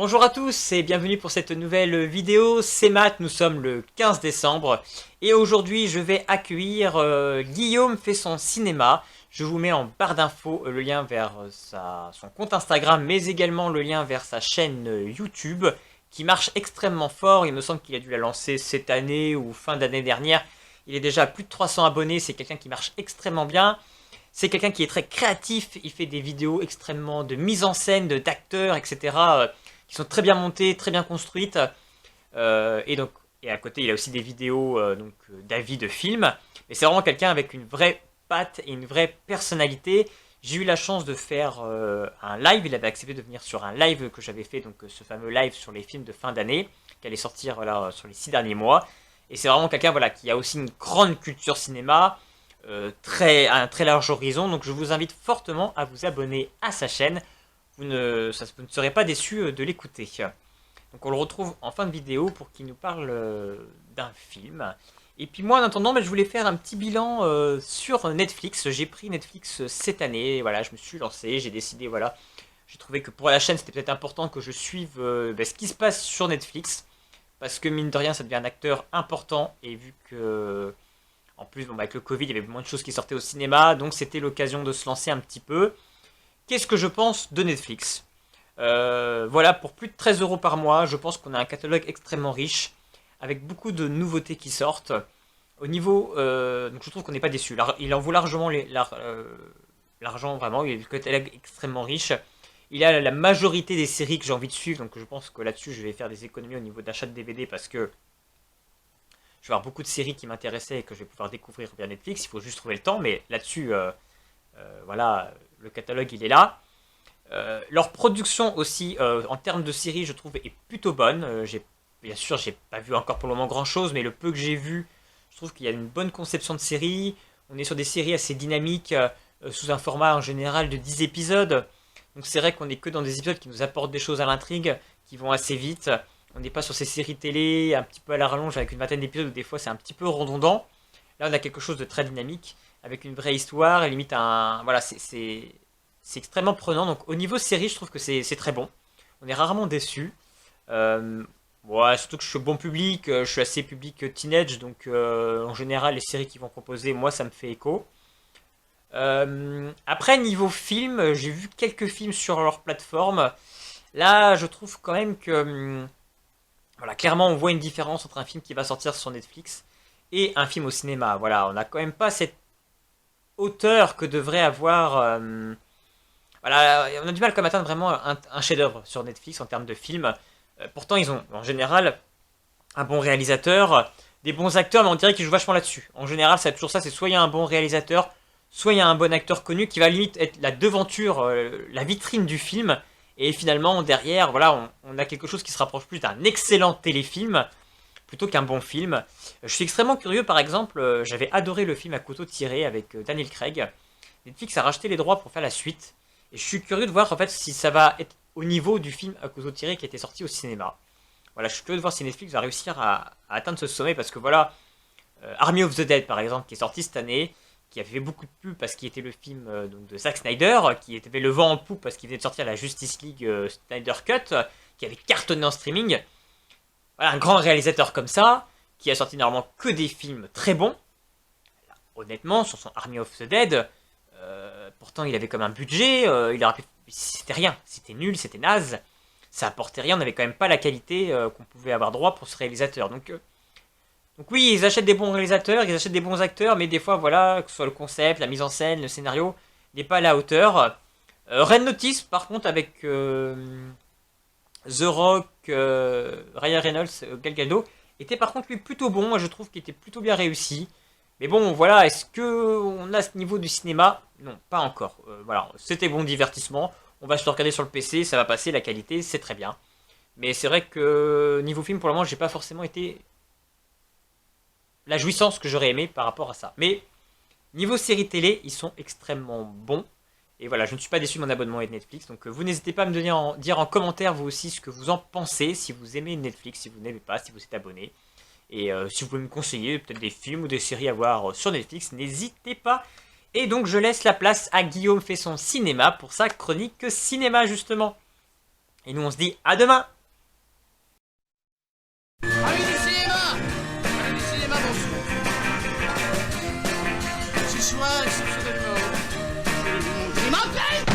Bonjour à tous et bienvenue pour cette nouvelle vidéo, c'est Matt, nous sommes le 15 décembre et aujourd'hui je vais accueillir Guillaume fait son cinéma. Je vous mets en barre d'infos le lien vers son compte Instagram mais également le lien vers sa chaîne YouTube qui marche extrêmement fort. Il me semble qu'il a dû la lancer cette année ou fin d'année dernière. Il est déjà à plus de 300 abonnés, c'est quelqu'un qui marche extrêmement bien. C'est quelqu'un qui est très créatif, il fait des vidéos extrêmement de mise en scène, d'acteurs, etc. Qui sont très bien montées, très bien construites. Et à côté, il a aussi des vidéos d'avis de films. Mais c'est vraiment quelqu'un avec une vraie patte et une vraie personnalité. J'ai eu la chance de faire un live. Il avait accepté de venir sur un live que j'avais fait, donc ce fameux live sur les films de fin d'année, qui allait sortir sur les 6 derniers mois. Et c'est vraiment quelqu'un qui a aussi une grande culture cinéma, un très large horizon. Donc je vous invite fortement à vous abonner à sa chaîne. Vous ne serez pas déçu de l'écouter. Donc on le retrouve en fin de vidéo pour qu'il nous parle d'un film. Et puis moi en attendant, je voulais faire un petit bilan sur Netflix. J'ai pris Netflix cette année, voilà, je me suis lancé, j'ai décidé, voilà, j'ai trouvé que pour la chaîne c'était peut-être important que je suive ce qui se passe sur Netflix. Parce que mine de rien ça devient un acteur important et vu que en plus avec le Covid il y avait moins de choses qui sortaient au cinéma, donc c'était l'occasion de se lancer un petit peu. Qu'est-ce que je pense de Netflix? Voilà, pour plus de 13 euros par mois, je pense qu'on a un catalogue extrêmement riche, avec beaucoup de nouveautés qui sortent. Au niveau, donc je trouve qu'on n'est pas déçu. Il en vaut largement l'argent, vraiment, il a le catalogue extrêmement riche. Il a la majorité des séries que j'ai envie de suivre, donc je pense que là-dessus je vais faire des économies au niveau d'achat de DVD parce que je vais avoir beaucoup de séries qui m'intéressaient et que je vais pouvoir découvrir via Netflix. Il faut juste trouver le temps, mais là-dessus, voilà, le catalogue il est là. Leur production aussi, en termes de séries, je trouve, est plutôt bonne. Bien sûr, j'ai pas vu encore pour le moment grand chose, mais le peu que j'ai vu, je trouve qu'il y a une bonne conception de série. On est sur des séries assez dynamiques, sous un format en général de 10 épisodes. Donc c'est vrai qu'on est que dans des épisodes qui nous apportent des choses à l'intrigue, qui vont assez vite. On n'est pas sur ces séries télé un petit peu à la rallonge avec une vingtaine d'épisodes où des fois c'est un petit peu redondant. Là on a quelque chose de très dynamique, avec une vraie histoire, et limite voilà, c'est extrêmement prenant. Donc au niveau série, je trouve que c'est très bon. On est rarement déçu. Ouais, surtout que je suis bon public, je suis assez public teenage, donc en général les séries qu'ils vont proposer, moi ça me fait écho. Après niveau film, j'ai vu quelques films sur leur plateforme. Là, je trouve quand même que voilà, clairement on voit une différence entre un film qui va sortir sur Netflix et un film au cinéma. Voilà, on n'a quand même pas cette hauteur que devrait avoir. Voilà, on a du mal comme à atteindre vraiment un chef-d'œuvre sur Netflix en termes de films. Pourtant, ils ont en général un bon réalisateur, des bons acteurs, mais on dirait qu'ils jouent vachement là-dessus. En général, c'est toujours ça, c'est soit il y a un bon réalisateur, soit il y a un bon acteur connu qui va limite être la devanture, la vitrine du film. Et finalement, derrière, voilà, on a quelque chose qui se rapproche plus d'un excellent téléfilm plutôt qu'un bon film. Je suis extrêmement curieux, par exemple, j'avais adoré le film à couteau tiré avec Daniel Craig. Netflix a racheté les droits pour faire la suite. Et je suis curieux de voir en fait si ça va être au niveau du film à couteau tiré qui a été sorti au cinéma. Voilà, je suis curieux de voir si Netflix va réussir à atteindre ce sommet parce que voilà, Army of the Dead par exemple, qui est sorti cette année, qui a fait beaucoup de pub parce qu'il était le film donc de Zack Snyder, qui avait le vent en poupe parce qu'il venait de sortir la Justice League Snyder Cut, qui avait cartonné en streaming. Voilà, un grand réalisateur comme ça, qui a sorti normalement que des films très bons. Là, honnêtement, sur son Army of the Dead, pourtant il avait comme un budget, il aurait pu... C'était rien, c'était nul, c'était naze, ça apportait rien, on n'avait quand même pas la qualité qu'on pouvait avoir droit pour ce réalisateur. Donc oui, ils achètent des bons réalisateurs, ils achètent des bons acteurs, mais des fois, voilà, que ce soit le concept, la mise en scène, le scénario, n'est pas à la hauteur. Red Notice, par contre, avec The Rock, Ryan Reynolds, Gal Gadot, était par contre lui plutôt bon, moi je trouve qu'il était plutôt bien réussi. Mais bon, voilà, est-ce que on a ce niveau du cinéma? Non, pas encore. Voilà, c'était bon divertissement. On va se le regarder sur le PC, ça va passer, la qualité, c'est très bien. Mais c'est vrai que niveau film, pour le moment, j'ai pas forcément été la jouissance que j'aurais aimé par rapport à ça. Mais niveau série télé, ils sont extrêmement bons. Et voilà, je ne suis pas déçu de mon abonnement avec Netflix. Donc vous n'hésitez pas à me dire en commentaire vous aussi ce que vous en pensez, si vous aimez Netflix, si vous n'aimez pas, si vous êtes abonné. Et si vous pouvez me conseiller peut-être des films ou des séries à voir sur Netflix, n'hésitez pas. Et donc je laisse la place à Guillaume fait son cinéma pour sa chronique cinéma justement. Et nous on se dit à demain. Amis du cinéma! Amis du cinéma, bonsoir. Ce soir, exceptionnellement, je vais vous montrer ma tête!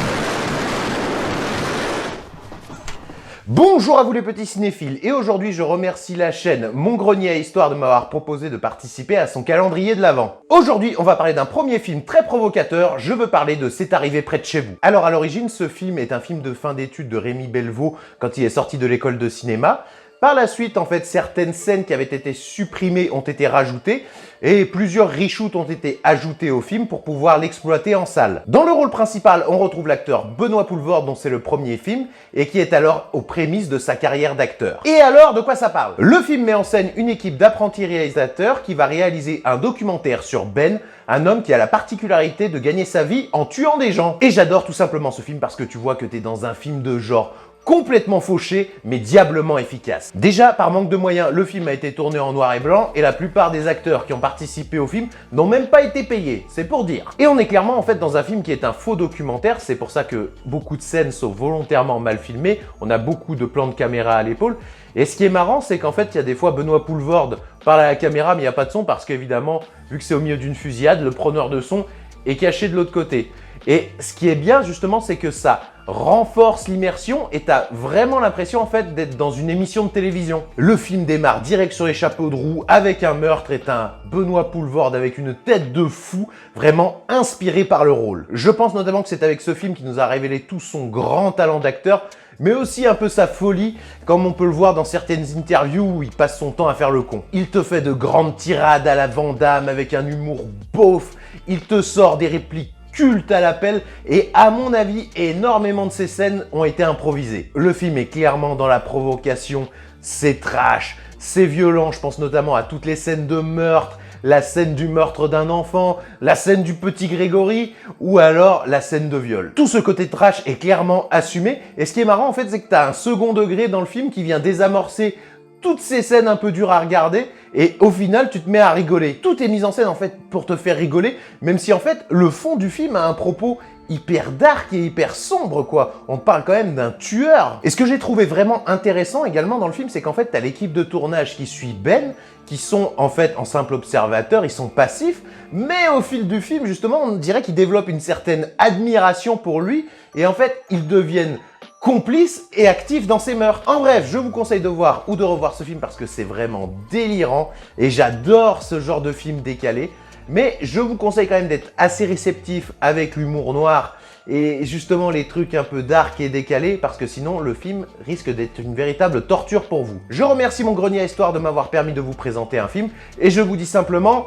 Bonjour à vous les petits cinéphiles, et aujourd'hui je remercie la chaîne Mon Grenier à Histoire de m'avoir proposé de participer à son calendrier de l'Avent. Aujourd'hui on va parler d'un premier film très provocateur, je veux parler de C'est arrivé près de chez vous. Alors à l'origine ce film est un film de fin d'études de Rémi Belvaux quand il est sorti de l'école de cinéma. Par la suite, en fait, certaines scènes qui avaient été supprimées ont été rajoutées et plusieurs reshoots ont été ajoutés au film pour pouvoir l'exploiter en salle. Dans le rôle principal, on retrouve l'acteur Benoît Poelvoorde dont c'est le premier film et qui est alors aux prémices de sa carrière d'acteur. Et alors, de quoi ça parle? Le film met en scène une équipe d'apprentis réalisateurs qui va réaliser un documentaire sur Ben, un homme qui a la particularité de gagner sa vie en tuant des gens. Et j'adore tout simplement ce film parce que tu vois que t'es dans un film de genre complètement fauché, mais diablement efficace. Déjà, par manque de moyens, le film a été tourné en noir et blanc et la plupart des acteurs qui ont participé au film n'ont même pas été payés, c'est pour dire. Et on est clairement en fait dans un film qui est un faux documentaire, c'est pour ça que beaucoup de scènes sont volontairement mal filmées, on a beaucoup de plans de caméra à l'épaule. Et ce qui est marrant, c'est qu'en fait, il y a des fois Benoît Poelvoorde parle à la caméra, mais il n'y a pas de son parce qu'évidemment, vu que c'est au milieu d'une fusillade, le preneur de son est caché de l'autre côté. Et ce qui est bien justement, c'est que ça renforce l'immersion et t'as vraiment l'impression en fait d'être dans une émission de télévision. Le film démarre direct sur les chapeaux de roue avec un meurtre et un Benoît Poelvoorde avec une tête de fou, vraiment inspiré par le rôle. Je pense notamment que c'est avec ce film qui nous a révélé tout son grand talent d'acteur, mais aussi un peu sa folie, comme on peut le voir dans certaines interviews où il passe son temps à faire le con. Il te fait de grandes tirades à la Van Damme avec un humour beauf, il te sort des répliques culte à l'appel et à mon avis, énormément de ces scènes ont été improvisées. Le film est clairement dans la provocation, c'est trash, c'est violent, je pense notamment à toutes les scènes de meurtre, la scène du meurtre d'un enfant, la scène du petit Grégory ou alors la scène de viol. Tout ce côté trash est clairement assumé et ce qui est marrant en fait c'est que tu as un second degré dans le film qui vient désamorcer toutes ces scènes un peu dures à regarder et au final tu te mets à rigoler. Tout est mis en scène en fait pour te faire rigoler, même si en fait le fond du film a un propos hyper dark et hyper sombre quoi. On parle quand même d'un tueur. Et ce que j'ai trouvé vraiment intéressant également dans le film, c'est qu'en fait t'as l'équipe de tournage qui suit Ben, qui sont en fait en simple observateur, ils sont passifs, mais au fil du film justement on dirait qu'ils développent une certaine admiration pour lui et en fait ils deviennent complice et actif dans ses meurtres. En bref, je vous conseille de voir ou de revoir ce film parce que c'est vraiment délirant et j'adore ce genre de film décalé. Mais je vous conseille quand même d'être assez réceptif avec l'humour noir et justement les trucs un peu dark et décalés parce que sinon le film risque d'être une véritable torture pour vous. Je remercie Mon Grenier à Histoire de m'avoir permis de vous présenter un film et je vous dis simplement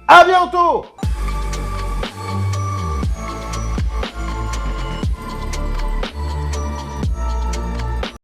à bientôt!